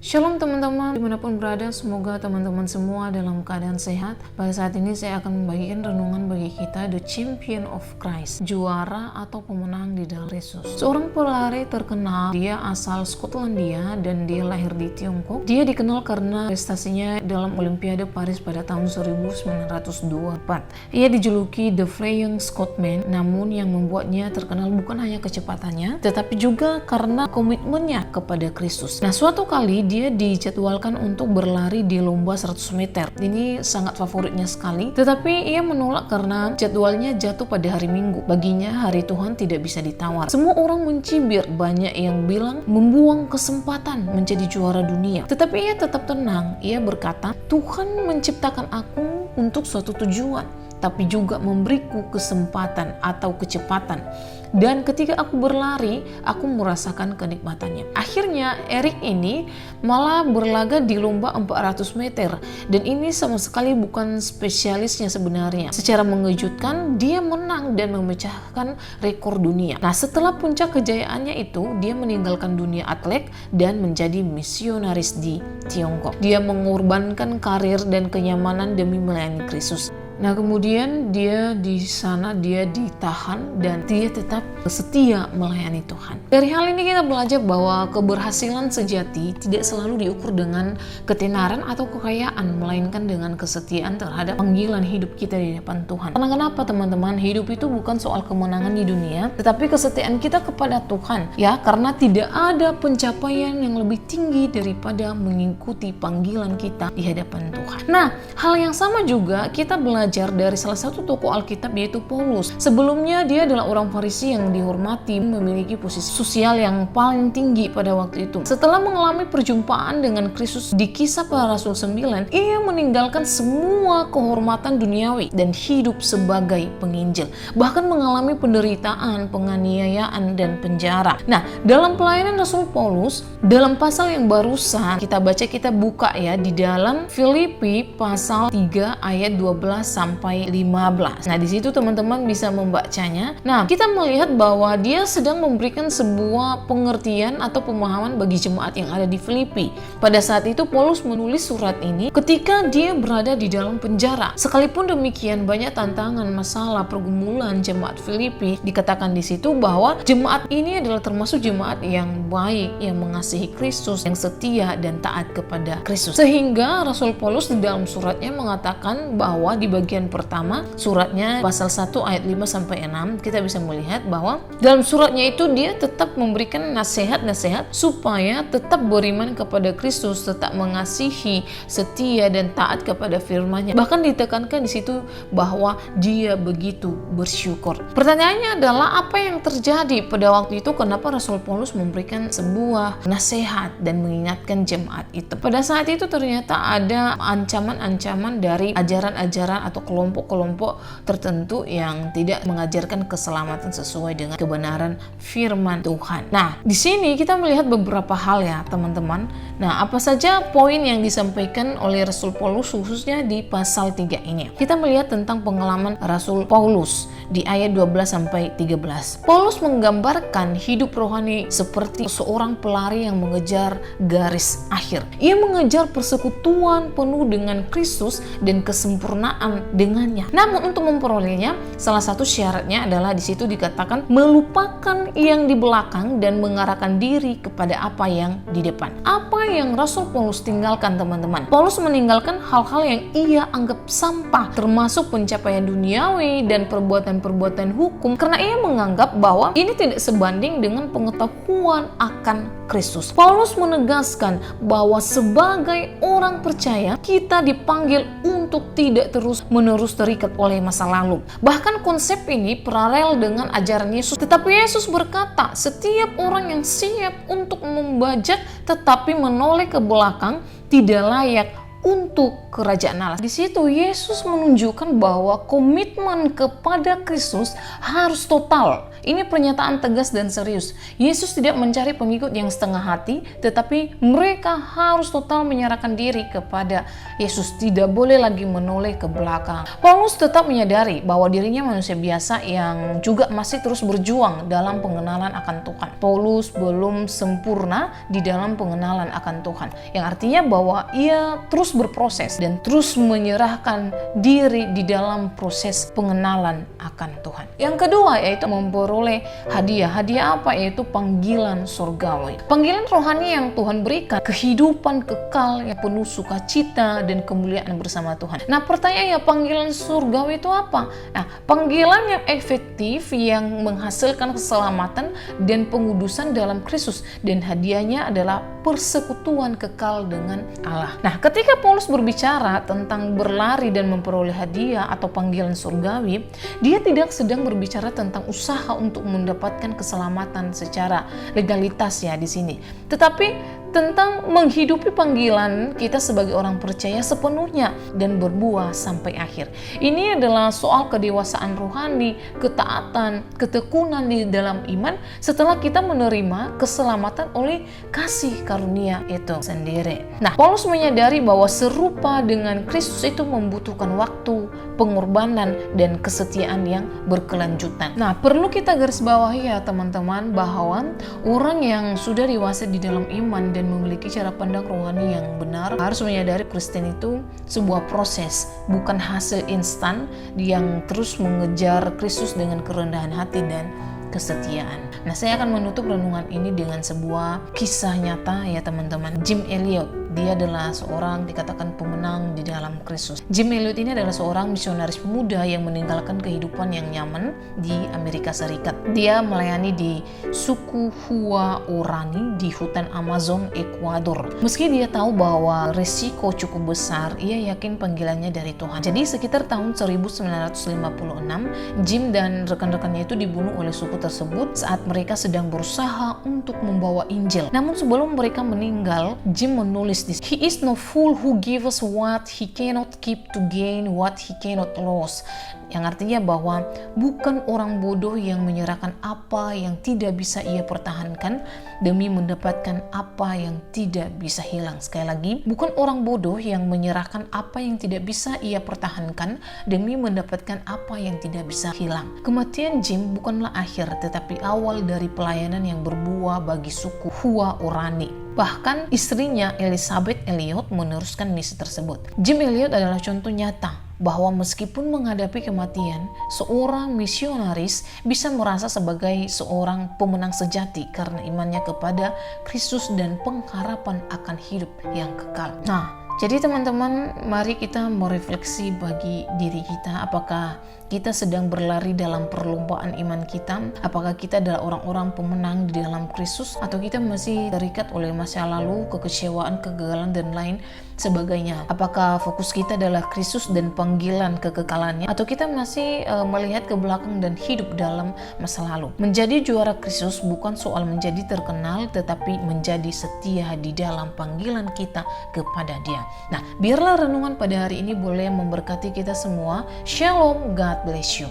Shalom teman-teman, dimanapun berada, semoga teman-teman semua dalam keadaan sehat. Pada saat ini saya akan membagikan renungan bagi kita, The Champion of Christ, juara atau pemenang di dalam Yesus. Seorang pelari terkenal, dia asal Skotlandia dan dia lahir di Tiongkok. Dia dikenal karena prestasinya dalam Olimpiade Paris pada tahun 1924. Ia dijuluki The Flying Scotsman, namun yang membuatnya terkenal bukan hanya kecepatannya, tetapi juga karena komitmennya kepada Kristus. Nah, suatu kali dia dijadwalkan untuk berlari di lomba 100 meter. Ini sangat favoritnya sekali, tetapi ia menolak karena jadwalnya jatuh pada hari Minggu. Baginya hari Tuhan tidak bisa ditawar. Semua orang mencibir, banyak yang bilang membuang kesempatan menjadi juara dunia. Tetapi ia tetap tenang. Ia berkata, Tuhan menciptakan aku untuk suatu tujuan, tapi juga memberiku kesempatan atau kecepatan. Dan ketika aku berlari, aku merasakan kenikmatannya. Akhirnya Eric ini malah berlaga di lomba 400 meter. Dan ini sama sekali bukan spesialisnya sebenarnya. Secara mengejutkan, dia menang dan memecahkan rekor dunia. Nah, setelah puncak kejayaannya itu, dia meninggalkan dunia atlet dan menjadi misionaris di Tiongkok. Dia mengorbankan karir dan kenyamanan demi melayani Kristus. Nah, kemudian dia di sana dia ditahan dan dia tetap setia melayani Tuhan. Dari hal ini kita belajar bahwa keberhasilan sejati tidak selalu diukur dengan ketenaran atau kekayaan, melainkan dengan kesetiaan terhadap panggilan hidup kita di depan Tuhan. Karena kenapa teman-teman? Hidup itu bukan soal kemenangan di dunia, tetapi kesetiaan kita kepada Tuhan. Ya, karena tidak ada pencapaian yang lebih tinggi daripada mengikuti panggilan kita di hadapan Tuhan. Nah, hal yang sama juga kita belajar dari salah satu tokoh Alkitab, yaitu Paulus. Sebelumnya dia adalah orang Farisi yang dihormati, memiliki posisi sosial yang paling tinggi pada waktu itu. Setelah mengalami perjumpaan dengan Kristus di Kisah Para Rasul 9, ia meninggalkan semua kehormatan duniawi dan hidup sebagai penginjil. Bahkan mengalami penderitaan, penganiayaan, dan penjara. Nah, dalam pelayanan Rasul Paulus, dalam pasal yang barusan kita baca, kita buka ya di dalam Filipi pasal 3 ayat 12 sampai 15. Nah, di situ teman-teman bisa membacanya. Nah, kita melihat bahwa dia sedang memberikan sebuah pengertian atau pemahaman bagi jemaat yang ada di Filipi. Pada saat itu Paulus menulis surat ini ketika dia berada di dalam penjara. Sekalipun demikian, banyak tantangan, masalah, pergumulan jemaat Filipi. Dikatakan di situ bahwa jemaat ini adalah termasuk jemaat yang baik, yang mengasihi Kristus, yang setia dan taat kepada Kristus. Sehingga Rasul Paulus di dalam suratnya mengatakan bahwa di bagian pertama suratnya pasal 1 ayat 5 sampai 6 kita bisa melihat bahwa dalam suratnya itu dia tetap memberikan nasihat-nasihat supaya tetap beriman kepada Kristus, tetap mengasihi, setia dan taat kepada firman-Nya. Bahkan ditekankan di situ bahwa dia begitu bersyukur. Pertanyaannya adalah apa yang terjadi pada waktu itu, kenapa Rasul Paulus memberikan sebuah nasihat dan mengingatkan jemaat itu. Pada saat itu ternyata ada ancaman-ancaman dari ajaran-ajaran atau kelompok-kelompok tertentu yang tidak mengajarkan keselamatan sesuai dengan kebenaran firman Tuhan. Nah, di sini kita melihat beberapa hal ya, teman-teman. Nah, apa saja poin yang disampaikan oleh Rasul Paulus khususnya di pasal 3 ini? Kita melihat tentang pengalaman Rasul Paulus di ayat 12 sampai 13. Paulus menggambarkan hidup rohani seperti seorang pelari yang mengejar garis akhir. Ia mengejar persekutuan penuh dengan Kristus dan kesempurnaan dengannya. Namun untuk memperolehnya, salah satu syaratnya adalah di situ dikatakan melupakan yang di belakang dan mengarahkan diri kepada apa yang di depan. Apa yang Rasul Paulus tinggalkan, teman-teman? Paulus meninggalkan hal-hal yang ia anggap sampah, termasuk pencapaian duniawi dan perbuatan-perbuatan hukum, karena ia menganggap bahwa ini tidak sebanding dengan pengetahuan akan Kristus. Paulus menegaskan bahwa sebagai orang percaya, kita dipanggil untuk tidak terus-menerus terikat oleh masa lalu. Bahkan konsep ini paralel dengan ajaran Yesus. Tetapi Yesus berkata, setiap orang yang siap untuk membajak tetapi menoleh ke belakang tidak layak untuk kerajaan Allah. Di situ Yesus menunjukkan bahwa komitmen kepada Kristus harus total. Ini pernyataan tegas dan serius. Yesus tidak mencari pengikut yang setengah hati, tetapi mereka harus total menyerahkan diri kepada Yesus. Tidak boleh lagi menoleh ke belakang. Paulus tetap menyadari bahwa dirinya manusia biasa yang juga masih terus berjuang dalam pengenalan akan Tuhan. Paulus belum sempurna di dalam pengenalan akan Tuhan, yang artinya bahwa ia terus berproses dan terus menyerahkan diri di dalam proses pengenalan akan Tuhan. Yang kedua yaitu memperoleh hadiah. Hadiah apa? Yaitu panggilan surgawi. Panggilan rohani yang Tuhan berikan, kehidupan kekal yang penuh sukacita dan kemuliaan bersama Tuhan. Nah, pertanyaannya, panggilan surgawi itu apa? Nah, panggilan yang efektif yang menghasilkan keselamatan dan pengudusan dalam Kristus, dan hadiahnya adalah persekutuan kekal dengan Allah. Nah, ketika Paulus berbicara tentang berlari dan memperoleh hadiah atau panggilan surgawi, dia tidak sedang berbicara tentang usaha untuk mendapatkan keselamatan secara legalitas ya di sini, tetapi tentang menghidupi panggilan kita sebagai orang percaya sepenuhnya dan berbuah sampai akhir. Ini adalah soal kedewasaan rohani, ketaatan, ketekunan di dalam iman setelah kita menerima keselamatan oleh kasih karunia itu sendiri. Nah, Paulus menyadari bahwa serupa dengan Kristus itu membutuhkan waktu, pengorbanan, dan kesetiaan yang berkelanjutan. Nah, perlu kita garis bawahi ya teman-teman, bahwa orang yang sudah dewasa di dalam iman dan memiliki cara pandang rohani yang benar harus menyadari Kristen itu sebuah proses, bukan hasil instan yang terus mengejar Kristus dengan kerendahan hati dan kesetiaan. Nah, saya akan menutup renungan ini dengan sebuah kisah nyata ya teman-teman. Jim Elliot, dia adalah seorang dikatakan pemenang di dalam Kristus. Jim Elliot ini adalah seorang misionaris muda yang meninggalkan kehidupan yang nyaman di Amerika Serikat. Dia melayani di suku Huaorani di hutan Amazon, Ekuador. Meski dia tahu bahwa resiko cukup besar, ia yakin panggilannya dari Tuhan. Jadi sekitar tahun 1956, Jim dan rekan-rekannya itu dibunuh oleh suku tersebut saat mereka sedang berusaha untuk membawa Injil. Namun sebelum mereka meninggal, Jim menulis this: "He is no fool who gives what he cannot keep to gain what he cannot lose." Yang artinya bahwa bukan orang bodoh yang menyerahkan apa yang tidak bisa ia pertahankan demi mendapatkan apa yang tidak bisa hilang. Sekali lagi, bukan orang bodoh yang menyerahkan apa yang tidak bisa ia pertahankan demi mendapatkan apa yang tidak bisa hilang. Kematian Jim bukanlah akhir, tetapi awal dari pelayanan yang berbuah bagi suku Huaorani. Bahkan istrinya Elizabeth Elliot meneruskan misi tersebut. Jim Elliot adalah contoh nyata bahwa meskipun menghadapi kematian, seorang misionaris bisa merasa sebagai seorang pemenang sejati karena imannya kepada Kristus dan pengharapan akan hidup yang kekal. Nah, jadi teman-teman, mari kita merefleksi bagi diri kita, apakah kita sedang berlari dalam perlombaan iman kita? Apakah kita adalah orang-orang pemenang di dalam Kristus? Atau kita masih terikat oleh masa lalu, kekecewaan, kegagalan, dan lain sebagainya? Apakah fokus kita adalah Kristus dan panggilan kekekalannya? Atau kita masih melihat ke belakang dan hidup dalam masa lalu? Menjadi juara Kristus bukan soal menjadi terkenal, tetapi menjadi setia di dalam panggilan kita kepada Dia. Nah, biarlah renungan pada hari ini boleh memberkati kita semua. Shalom, God bless you.